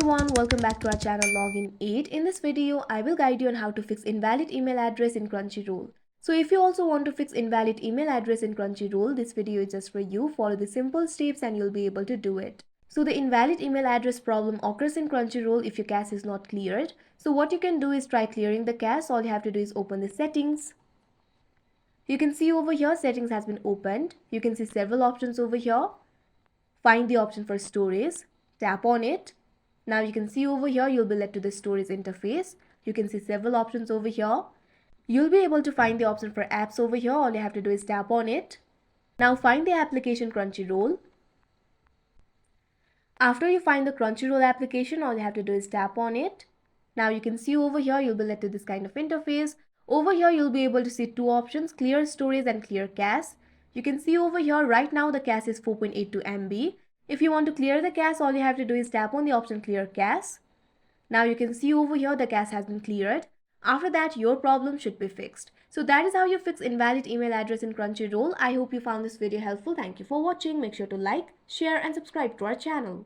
everyone, welcome back to our channel Login 8. In this video, I will guide you on how to fix invalid email address in Crunchyroll. So if you also want to fix invalid email address in Crunchyroll, this video is just for you. Follow the simple steps and you'll be able to do it. So the invalid email address problem occurs in Crunchyroll if your cache is not cleared. So what you can do is try clearing the cache. All you have to do is open the settings. You can see over here settings has been opened. You can see several options over here. Find the option for storage. Tap on it. Now you can see over here you'll be led to the storage interface. You can see several options over here. You'll be able to find the option for apps over here. All you have to do is tap on it. Now find the application Crunchyroll. After you find the Crunchyroll application, all you have to do is tap on it. Now you can see over here you'll be led to this kind of interface. Over here you'll be able to see two options, clear storage and clear cache. You can see over here right now the cache is 4.82 MB. If you want to clear the cache, all you have to do is tap on the option clear cache. Now you can see over here the cache has been cleared. After that your problem should be fixed. So that is how you fix invalid email address in Crunchyroll. I hope you found this video helpful. Thank you for watching. Make sure to like, share and subscribe to our channel.